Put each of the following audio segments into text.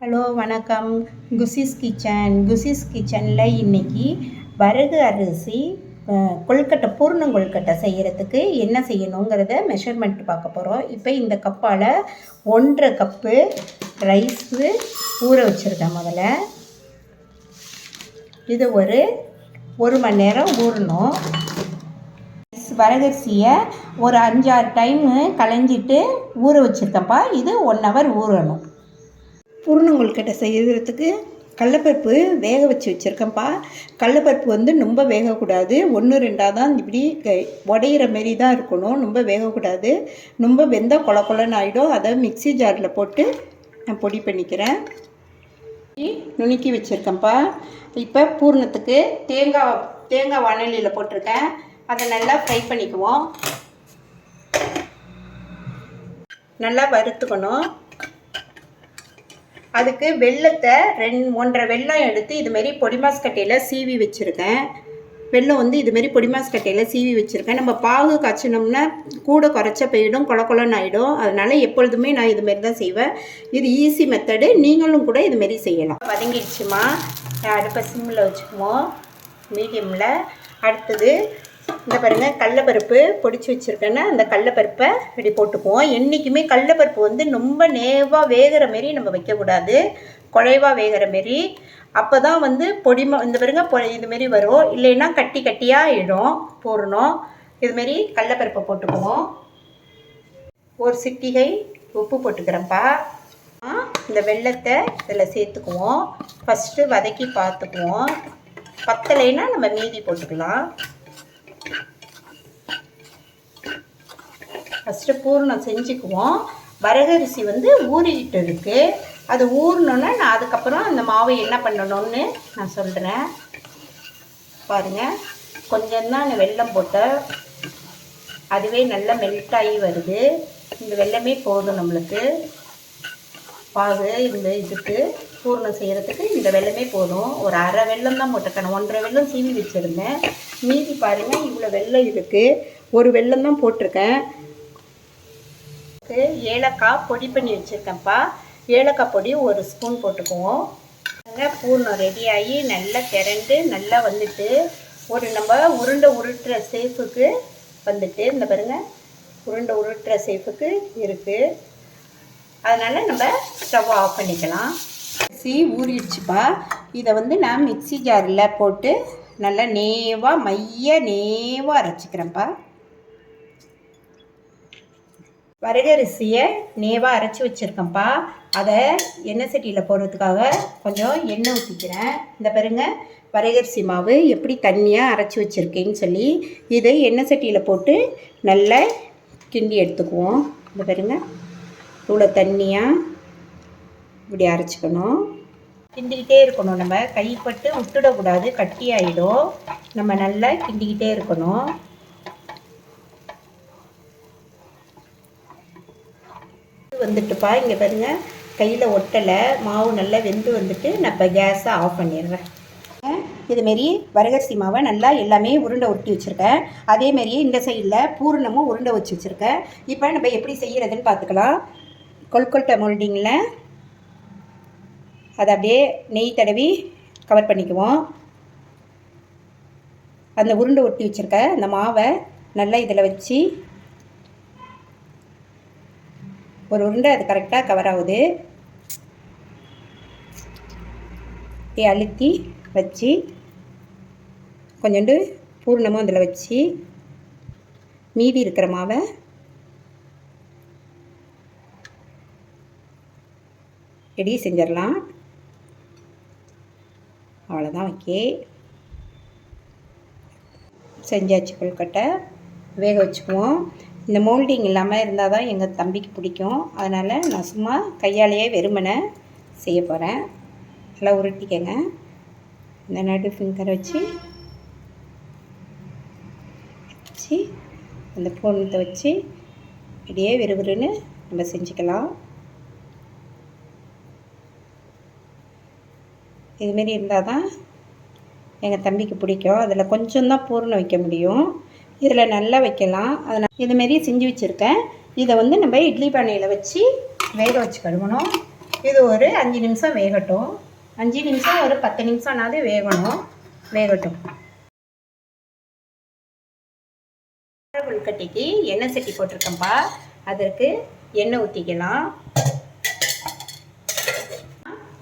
Hello வணக்கம். குசிஸ் கிச்சனில் இன்றைக்கி வரகு அரிசி கொழுக்கட்டை பூர்ணம் கொழுக்கட்டை செய்கிறதுக்கு என்ன செய்யணுங்கிறத மெஷர்மெண்ட் பார்க்க போகிறோம். இப்போ இந்த கப்பால் 1.5 கப்பு ரைஸு ஊற வச்சுருக்கேன். முதல்ல இது ஒரு மணி நேரம் ஊறணும். வரகரிசியை ஒரு 5-6 டைமு களைஞ்சிட்டு ஊற வச்சுருக்கேன்ப்பா. இது 1 ஹவர் ஊறணும். பூர்ணம் கொழுக்கட்டை செய்கிறதுக்கு கடலப்பருப்பு வேக வச்சு வச்சுருக்கேன்ப்பா. கடலப்பருப்பு ரொம்ப வேகக்கூடாது, 1-2 தான் இப்படி உடையிற மாரி தான் இருக்கணும். ரொம்ப வேகக்கூடாது. ரொம்ப வெந்தால் கொல கொலன்னு ஆகிடும். அதை மிக்சி ஜாரில் போட்டு நான் பொடி பண்ணிக்கிறேன். நுணுக்கி வச்சுருக்கேன்ப்பா. இப்போ பூர்ணத்துக்கு தேங்காய் வானலியில் போட்டிருக்கேன். அதை நல்லா ஃப்ரை பண்ணிக்குவோம். நல்லா வறுத்துக்கணும். அதுக்கு வெல்லத்தை 1.5 வெல்லம் எடுத்து இதுமாரி பொடிமாஸ் கட்டையில் சீவி வச்சுருக்கேன். வெல்லம் இதுமாரி பொடிமாஸ் கட்டையில் சீவி வச்சுருக்கேன். நம்ம பாகு காய்ச்சினோம்னா கூட குறைச்ச போயிடும், கொல கொலன்னு ஆகிடும். அதனால் எப்பொழுதுமே நான் இதுமாரி தான் செய்வேன். இது ஈஸி மெத்தடு. நீங்களும் கூட இதுமாரி செய்யலாம். வதங்கிடுச்சுமா, அடுப்பை சிம்மில் வச்சுக்குவோம், மீடியமில். அடுத்தது இந்த பாருங்கள், கடலப்பருப்பு பொடிச்சு வச்சுருக்கேன்னா அந்த கடலப்பருப்பை இப்படி போட்டுக்குவோம். என்றைக்குமே கடலப்பருப்பு ரொம்ப நேவாக வேகிற மாரி நம்ம வைக்கக்கூடாது, குழைவாக வேகிற மாரி. அப்போ தான் இந்த பாருங்க இதுமாரி வரும். இல்லைன்னா கட்டி கட்டியாக ஆகிடும். போடணும். இதுமாரி கடலப்பருப்பை போட்டுக்குவோம். ஒரு சிட்டிகை உப்பு போட்டுக்கிறேன்ப்பா. இந்த வெல்லத்தை இதில் சேர்த்துக்குவோம். ஃபஸ்ட்டு வதக்கி பார்த்துக்குவோம். பத்தலைன்னா நம்ம மீதி போட்டுக்கலாம். ஃபஸ்ட்டு பூர்ணம் செஞ்சுக்குவோம். வரகரிசி ஊறிக்கிட்டு இருக்குது. அது ஊறினோன்னே நான் அதுக்கப்புறம் அந்த மாவை என்ன பண்ணணும்னு நான் சொல்கிறேன். பாருங்கள், கொஞ்சம்தான் வெல்லம் போட்டேன். அதுவே நல்லா மெல்ட் ஆகி வருது. இந்த வெல்லமே போதும் நம்மளுக்கு. பாகு இதுக்கு பூர்ணம் செய்கிறதுக்கு இந்த வெல்லமே போதும். ஒரு அரை வெல்லம் தான் போட்டிருக்கேன். 1.5 வெல்லம் சீவி வச்சுருந்தேன். மீதி பாருங்கள், இவ்வளோ வெல்லம் இருக்குது. ஒரு வெல்லம் தான் போட்டிருக்கேன். ஏலக்காய் பொடி பண்ணி வச்சுருக்கேன்ப்பா. ஏலக்காய் பொடி 1 ஸ்பூன் போட்டுக்குவோம். பூர்ணம் ரெடியாகி நல்லா திரண்டு நல்லா நம்ம உருட்டுற சேஃபுக்கு இந்த பாருங்கள், உருண்டை உருட்டுற சேஃபுக்கு இருக்குது. அதனால் நம்ம ஸ்டவ் ஆஃப் பண்ணிக்கலாம். அரிசி ஊறிடுச்சுப்பா. இதை நான் மிக்சி ஜாரில் போட்டு நல்லா நேவாக அரைச்சிக்கிறேன்ப்பா. வரகரிசியை நேவாக அரைச்சி வச்சுருக்கேன்ப்பா. அதை எண்ணெய் சட்டியில் போடுறதுக்காக கொஞ்சம் எண்ணெய் ஊற்றிக்கிறேன். இந்த பாருங்க, வரகரிசி மாவு எப்படி தண்ணியாக அரைச்சி வச்சுருக்கேன்னு சொல்லி இதை எண்ணெய் சட்டியில் போட்டு நல்லா கிண்டி எடுத்துக்குவோம். இந்த பாருங்க, இவ்வளோ தண்ணியாக இப்படி அரைச்சிக்கணும். கிண்டிக்கிட்டே இருக்கணும். நம்ம கைப்பட்டு விட்டுடக்கூடாது, கட்டி ஆகிடும். நம்ம நல்லா கிண்டிக்கிட்டே இருக்கணும். வந்துட்டுப்பா, இங்கே பாருங்கள், கையில் ஒட்டலை, மாவு நல்லா வெந்து நான் இப்போ கேஸை ஆஃப் பண்ணிடுறேன். இதுமாரி வரகரிசி மாவை நல்லா எல்லாமே உருண்டை ஒட்டி வச்சுருக்கேன். அதேமாரியே இந்த சைடில் பூர்ணமும் உருண்டை வச்சு வச்சுருக்கேன். இப்போ நம்ம எப்படி செய்கிறதுன்னு பார்த்துக்கலாம். கொழுக்கட்டை மோல்டிங்கில் அதை அப்படியே நெய் தடவி கவர் பண்ணிக்குவோம். அந்த உருண்டை ஒட்டி வச்சுருக்க அந்த மாவை நல்லா இதில் வச்சு ஒரு உருண்டை அது கரெக்டாக கவர் ஆகுது. அழுத்தி வச்சு கொஞ்சோண்டு பூர்ணமும் அதில் வச்சு மீதி இருக்கிற மாவை ரெடி செஞ்சிடலாம். அவ்வளோதான். ஓகே, செஞ்சாச்சு. கொழுக்கட்டை வேக வச்சுக்குவோம். இந்த மோல்டிங் இல்லாமல் இருந்தால் தான் எங்கள் தம்பிக்கு பிடிக்கும். அதனால் நான் சும்மா கையாலேயே வெறுமனை செய்ய போகிறேன். நல்லா உருட்டிக்கங்க. இந்த நடு ஃபிங்கரை வச்சு அந்த பூர்ணத்தை வச்சு அப்படியே விறுவிறுன்னு நம்ம செஞ்சுக்கலாம். இதுமாரி இருந்தால் தான் எங்கள் தம்பிக்கு பிடிக்கும். அதில் கொஞ்சம் தான் பூர்ணம் வைக்க முடியும். இதில் நல்லா வைக்கலாம். அதனால் இதுமாரி செஞ்சு வச்சுருக்கேன். இதை நம்ம இட்லி பானையில் வச்சு வேக வச்சு கழுவணும். இது ஒரு 5 நிமிஷம் வேகட்டும். 5 நிமிஷம் ஒரு 10 நிமிஷம்னாவது வேகட்டும். கொழுக்கட்டைக்கு எண்ணெய் சட்டி போட்டிருக்கேன்ப்பா. அதற்கு எண்ணெய் ஊற்றிக்கலாம்.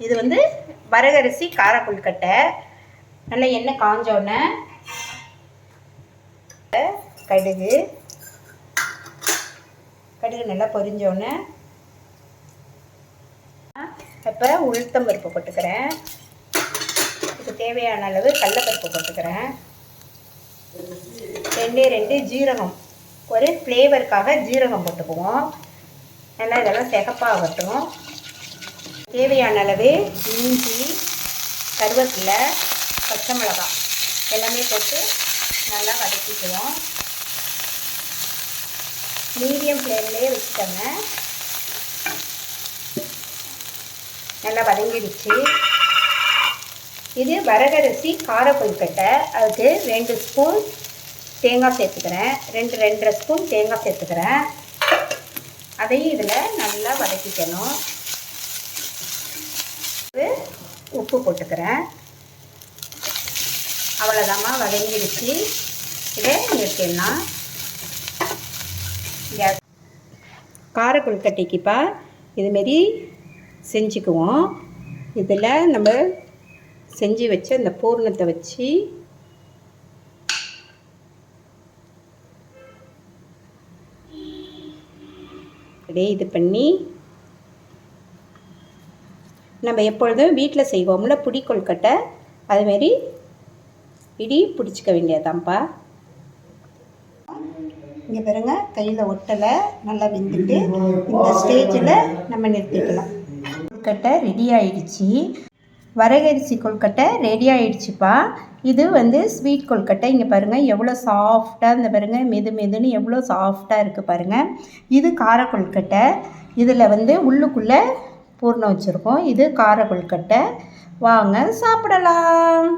இது வந்து வரகரிசி கார கொழுக்கட்டை. நல்லா எண்ணெய் காஞ்சோடனே கடுகு நல்லா பொரிஞ்சோடனே இப்போ உளுத்தம் பருப்பு போட்டுக்கிறேன். இதுக்கு தேவையான அளவு கடலைப்பருப்பு போட்டுக்கிறேன். 2 ஜீரகம், ஒரு ஃப்ளேவருக்காக ஜீரகம் போட்டுக்குவோம். நல்லா இதெல்லாம் சிகப்பாகட்டும். தேவையான அளவு இஞ்சி, கருவேப்பிலை, பச்சை மிளகாய் எல்லாமே போட்டு நல்லா வதக்கிக்குவோம். மீடியம் ஃப்ளேம்லேயே வச்சுட்டோங்க. நல்லா வதங்கிடுச்சு. இது வரகரிசி கார கொழுக்கட்டை. அதுக்கு 2 ஸ்பூன் தேங்காய் சேர்த்துக்கிறேன். 2-2.5 ஸ்பூன் தேங்காய் சேர்த்துக்கிறேன். அதையும் இதில் நல்லா வதக்கிக்கணும். உப்பு போட்டுக்கிறேன். அவ்வளோதாம்மா, வதங்கிடுச்சு. இதை நிறுத்திடலாம். கார கொழுக்கட்டைக்குப்பா இதுமாரி செஞ்சுக்குவோம். இதில் நம்ம செஞ்சு வச்ச இந்த பூர்ணத்தை வச்சு அப்படியே இது பண்ணி நம்ம எப்பொழுதும் வீட்டில் செய்வோம்ல புடி கொழுக்கட்டை, அதுமாரி இடி பிடிச்சிக்க வேண்டியதான்ப்பா. இங்கே பாருங்க, கையில் ஒட்டலை, நல்லா வெந்துட்டு இந்த ஸ்டேஜில் நம்ம நிறுத்திக்கலாம். கொழுக்கட்டை ரெடி ஆயிடுச்சு. வரகரிசி கொழுக்கட்டை ரெடி ஆயிடுச்சுப்பா. இது வந்து ஸ்வீட் கொழுக்கட்டை. இங்கே பாருங்கள் எவ்வளோ சாஃப்டாக, இந்த பாருங்கள் மெதுன்னு எவ்வளோ சாஃப்டாக இருக்குது பாருங்கள். இது கார கொழுக்கட்டை. இதில் வந்து உள்ளுக்குள்ளே பூர்ணம் வச்சுருக்கோம். இது கார கொழுக்கட்டை. வாங்க சாப்பிடலாம்.